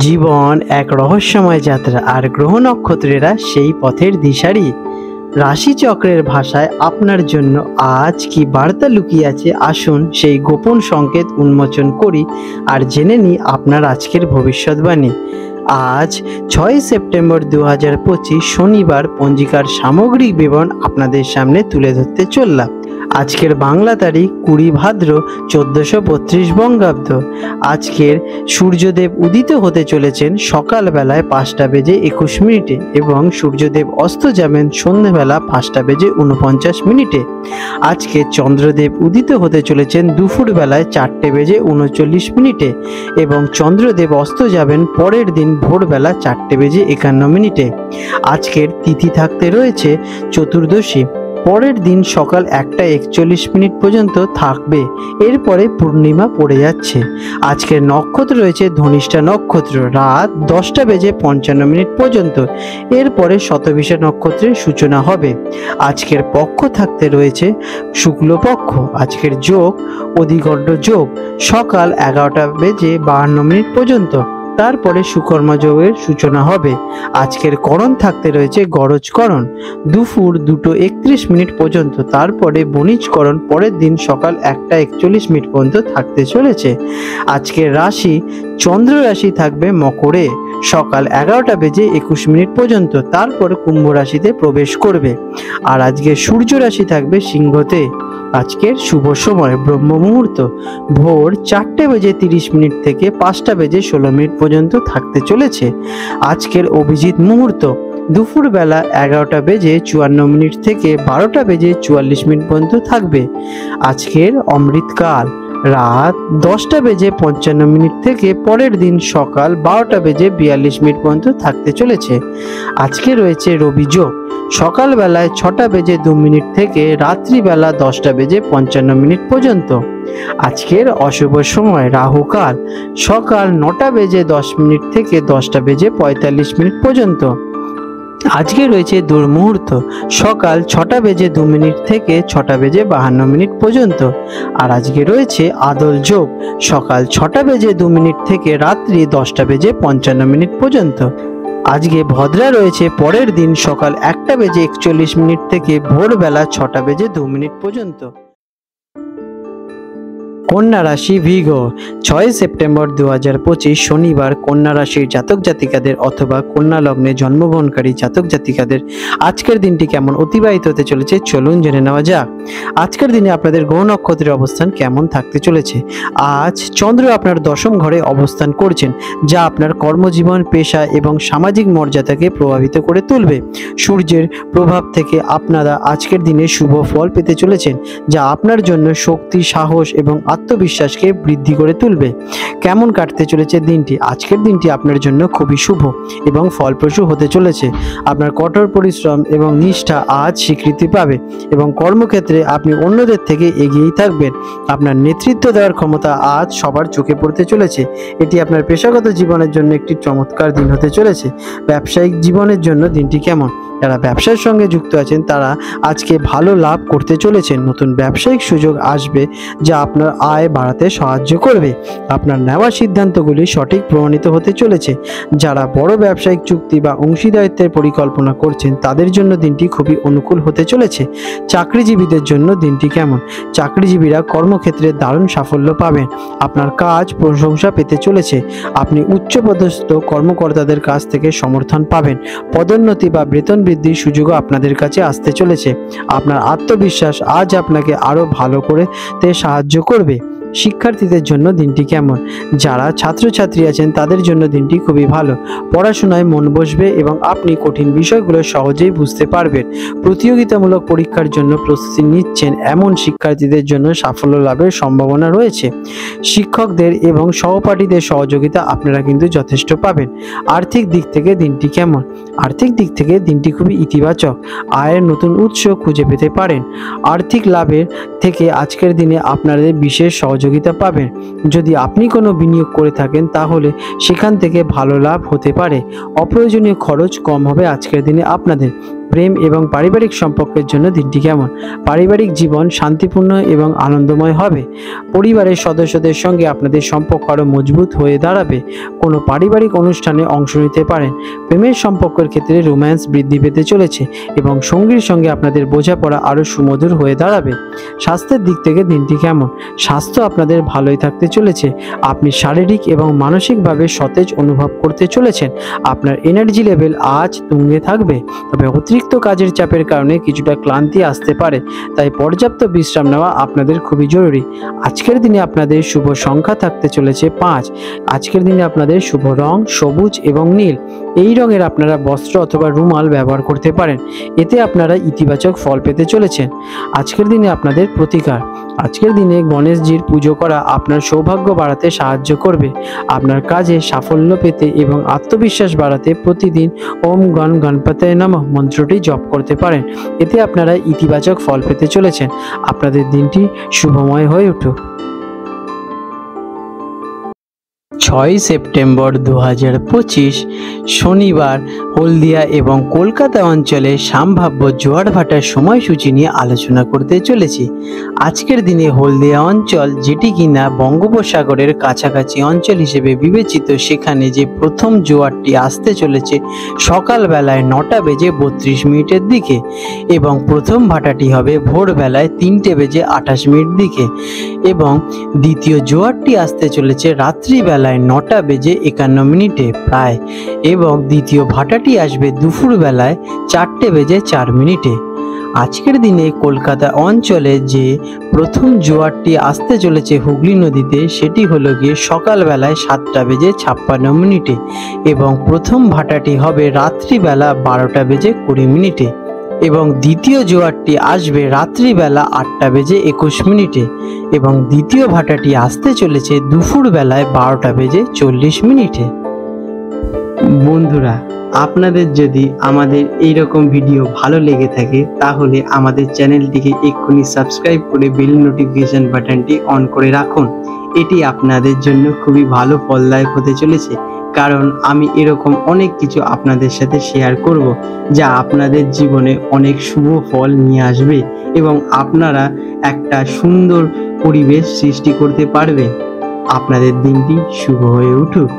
জীবন এক রহস্যময় যাত্রা, আর গ্রহ নক্ষত্রেরা সেই পথের দিশারি। রাশিচক্রের ভাষায় আপনার জন্য আজ কি বার্তা লুকিয়ে আছে, আসুন সেই গোপন সংকেত উন্মোচন করি আর জেনে নিই আপনার আজকের ভবিষ্যৎবাণী। আজ 6 সেপ্টেম্বর 2025 শনিবার পঞ্জিকার সামগ্রিক বিবরণ আপনাদের সামনে তুলে ধরতে চললাম। আজকের বাংলা তারিখ 20 ভাদ্র 1432 বঙ্গাব্দ। আজকের সূর্যদেব উদিত হতে চলেছেন সকালবেলায় 5:21 এবং সূর্যদেব অস্ত যাবেন সন্ধ্যেবেলা 5:49। আজকে চন্দ্রদেব উদিত হতে চলেছেন দুপুরবেলায় 4:39 এবং চন্দ্রদেব অস্ত যাবেন পরের দিন ভোরবেলা 4:51। আজকের তিথি থাকতে রয়েছে চতুর্দশী, পরের দিন সকাল 1:41 পর্যন্ত থাকবে, এরপরে পূর্ণিমা পড়ে যাচ্ছে। আজকের নক্ষত্র রয়েছে ধনিষ্ঠা নক্ষত্র রাত 10:55 পর্যন্ত, এরপরে শতভিষা নক্ষত্রের সূচনা হবে। আজকের পক্ষ থাকতে রয়েছে শুক্লপক্ষ। আজকের যোগ অধিগণ্ড যোগ সকাল 11:52 পর্যন্ত, তারপরে সুকর্মা যোগের সূচনা হবে। আজকের করণ থাকতে রয়েছে গরজকরণ দুপুর 2:31 পর্যন্ত, তারপরে বণিজকরণ পরের দিন সকাল 1:41 পর্যন্ত থাকতে চলেছে। আজকের রাশি চন্দ্র রাশি থাকবে মকরে সকাল 11:21 পর্যন্ত, তারপর কুম্ভ রাশিতে প্রবেশ করবে। আর আজকে সূর্য রাশি থাকবে সিংহতে। আজকের শুভ সময় ব্রহ্ম মুহূর্ত ভোর 4:30 থেকে 5:16 পর্যন্ত থাকতে চলেছে। আজকের অভিজিৎ মুহূর্ত দুপুরবেলা 11:54 থেকে 12:44 পর্যন্ত থাকবে। আজকের অমৃতকাল রাত 10:55 থেকে পরের দিন সকাল 12:42 পর্যন্ত থাকতে চলেছে। আজকে রয়েছে রবি যোগ সকালবেলায় 6:02 থেকে রাত্রিবেলা 10:55 পর্যন্ত। আজকের অশুভ সময় রাহুকাল সকাল 9:10 থেকে 10:45 পর্যন্ত। আজকে রয়েছে দুর্মুহূর্ত সকাল 6:02 থেকে 6:52 পর্যন্ত। আর আজকে রয়েছে আদল যোগ সকাল 6:02 থেকে রাত্রি 10:55 পর্যন্ত। আজকে ভদ্রা রয়েছে পরের দিন সকাল 1:41 থেকে ভোরবেলা 6:02 পর্যন্ত। কন্যা রাশি ভিগ 6 সেপ্টেম্বর 2025 শনিবার কন্যা রাশির জাতক জাতিকাদের অথবা কন্যা লগ্নে জন্মগ্রহণকারী জাতক জাতিকাদের আজকের দিনটি কেমন অতিবাহিত হতে চলেছে চলুন জেনে নেওয়া যাক। আজকের দিনে আপনাদের গ্রহ নক্ষত্রের অবস্থান কেমন থাকতে চলেছে। আজ চন্দ্র আপনার দশম ঘরে অবস্থান করছেন, যা আপনার কর্মজীবন, পেশা এবং সামাজিক মর্যাদাকে প্রভাবিত করে তুলবে। সূর্যের প্রভাব থেকে আপনারা আজকের দিনে শুভ ফল পেতে চলেছেন, যা আপনার জন্য শক্তি, সাহস এবং আত্মবিশ্বাসকে বৃদ্ধি করে তুলবে। কেমন কাটতে চলেছে দিনটি। আজকের দিনটি আপনার জন্য খুবই শুভ এবং ফলপ্রসূ হতে চলেছে। আপনার কঠোর পরিশ্রম এবং নিষ্ঠা আজ স্বীকৃতি পাবে এবং কর্মক্ষেত্রে আপনি অন্যদের থেকে এগিয়েই থাকবেন। আপনার নেতৃত্ব দেওয়ার ক্ষমতা আজ সবার চোখে পড়তে চলেছে। এটি আপনার পেশাগত জীবনের জন্য একটি চমৎকার দিন হতে চলেছে। ব্যবসায়িক জীবনের জন্য দিনটি কেমন। যারা ব্যবসার সঙ্গে যুক্ত আছেন তারা আজকে ভালো লাভ করতে চলেছেন। নতুন ব্যবসায়িক সুযোগ আসবে যা আপনার আয় বাড়াতে সাহায্য করবে। আপনার নেওয়া সিদ্ধান্তগুলি সঠিক প্রমাণিত হতে চলেছে। যারা বড় ব্যবসায়িক চুক্তি বা অংশীদারিত্বের পরিকল্পনা করছেন তাদের জন্য দিনটি খুবই অনুকূল হতে চলেছে। চাকরিজীবীদের জন্য দিনটি কেমন। চাকরিজীবীরা কর্মক্ষেত্রে দারুণ সাফল্য পাবেন। আপনার কাজ প্রশংসা পেতে চলেছে। আপনি উচ্চপদস্থ কর্মকর্তাদের কাছ থেকে সমর্থন পাবেন। পদোন্নতি বা বেতন বৃদ্ধির সুযোগও আপনাদের কাছে আসতে চলেছে। আপনার আত্মবিশ্বাস আজ আপনাকে আরো ভালো করতে সাহায্য করবে। শিক্ষার্থীদের জন্য দিনটি কেমন। যারা ছাত্রছাত্রী আছেন তাদের জন্য দিনটি খুবই ভালো। পড়াশোনায় মন বসবে এবং আপনি কঠিন বিষয়গুলো সহজেই বুঝতে পারবেন। প্রতিযোগিতামূলক পরীক্ষার জন্য প্রস্তুতি নিচ্ছেন এমন শিক্ষার্থীদের জন্য সাফল্য লাভের সম্ভাবনা রয়েছে। শিক্ষকদের এবং সহপাঠীদের সহযোগিতা আপনারা কিন্তু যথেষ্ট পাবেন। আর্থিক দিক থেকে দিনটি কেমন। আর্থিক দিক থেকে দিনটি খুবই ইতিবাচক। আয়ের নতুন উৎস খুঁজে পেতে পারেন। আর্থিক লাভের থেকে আজকের দিনে আপনাদের বিশেষ সহযোগিতা পাবেন। যদি আপনি কোনো বিনিয়োগ করে থাকেন তাহলে সেখান থেকে ভালো লাভ হতে পারে। অপ্রয়োজনীয় খরচ কম হবে আজকের দিনে আপনাদের। প্রেম এবং পারিবারিক সম্পর্কের জন্য দিনটি কেমন? পারিবারিক জীবন শান্তিপূর্ণ এবং আনন্দময় হবে। পরিবারের সদস্যদের সঙ্গে আপনাদের সম্পর্ক আরও মজবুত হয়ে দাঁড়াবে। কোনো পারিবারিক অনুষ্ঠানে অংশ নিতে পারেন। প্রেমের সম্পর্কের ক্ষেত্রে রোম্যান্স বৃদ্ধি পেতে চলেছে এবং সঙ্গীর সঙ্গে আপনাদের বোঝাপড়া আরও সুমধুর হয়ে দাঁড়াবে। স্বাস্থ্যের দিক থেকে দিনটি কেমন? স্বাস্থ্য আপনাদের ভালোই থাকতে চলেছে। আপনি শারীরিক এবং মানসিকভাবে সতেজ অনুভব করতে চলেছেন। আপনার এনার্জি লেভেল আজ তুঙ্গে থাকবে, তবে অতিরিক্ত কাজের চাপের কারণে কিছুটা ক্লান্তি আসতে পারে, তাই পর্যাপ্ত বিশ্রাম নেওয়া আপনাদের খুবই জরুরি। আজকের দিনে আপনাদের শুভ সংখ্যা থাকতে চলেছে 5। আজকের দিনে আপনাদের শুভ রং সবুজ এবং নীল। এই রঙের আপনারা বস্ত্র অথবা রুমাল ব্যবহার করতে পারেন, এতে আপনারা ইতিবাচক ফল পেতে চলেছেন। আজকের দিনে আপনাদের প্রতিকার। আজকের দিনে গণেশজির পুজো করা আপনার সৌভাগ্য বাড়াতে সাহায্য করবে। আপনার কাজে সাফল্য পেতে এবং আত্মবিশ্বাস বাড়াতে প্রতিদিন ওম গণ গণপতয়ে নমঃ মন্ত্রটি জপ করতে পারেন, এতে আপনারা ইতিবাচক ফল পেতে চলেছেন। আপনাদের দিনটি শুভময় হয়ে উঠুক। 6 সেপ্টেম্বর 2025 শনিবার হলদিয়া এবং কলকাতা অঞ্চলে সম্ভাব্য জোয়ার ভাটার সময়সূচি নিয়ে আলোচনা করতে চলেছি। আজকের দিনে হলদিয়া অঞ্চল, যেটি কিনা বঙ্গোপসাগরের কাছাকাছি অঞ্চল হিসেবে বিবেচিত, সেখানে যে প্রথম জোয়ারটি আসতে চলেছে সকালবেলায় 9:32 দিকে এবং প্রথম ভাটাটি হবে ভোরবেলায় 3:28 দিকে এবং দ্বিতীয় জোয়ারটি আসতে চলেছে রাত্রিবেলায় 9:51 প্রায় এবং দ্বিতীয় ভাটাটি আসবে দুপুরবেলায় 4:04। আজকের দিনে কলকাতা অঞ্চলে যে প্রথম জোয়ারটি আসতে চলেছে হুগলি নদীতে, সেটি হলো গিয়ে সকালবেলায় 7:56 এবং প্রথম ভাটাটি হবে রাত্রিবেলা 12:20 এবং দ্বিতীয় জোয়ারটি আসবে রাত্রিবেলা 8:21 এবং দ্বিতীয় ভাটাটি আসতে চলেছে দুপুরবেলায় 12:40। বন্ধুরা, আপনাদের যদি আমাদের এই রকম ভিডিও ভালো লেগে থাকে তাহলে আমাদের চ্যানেলটিকে এক্ষুনি সাবস্ক্রাইব করে বেল নোটিফিকেশন বাটনটি অন করে রাখুন। এটি আপনাদের জন্য খুবই ভালো ফলদায়ক হতে চলেছে, কারণ আমি এরকম অনেক কিছু আপনাদের সাথে শেয়ার করব যা আপনাদের জীবনে অনেক শুভ ফল নিয়ে আসবে এবং আপনারা একটা সুন্দর পরিবেশ সৃষ্টি করতে পারবেন। আপনাদের দিনটি শুভ হয়ে উঠুক।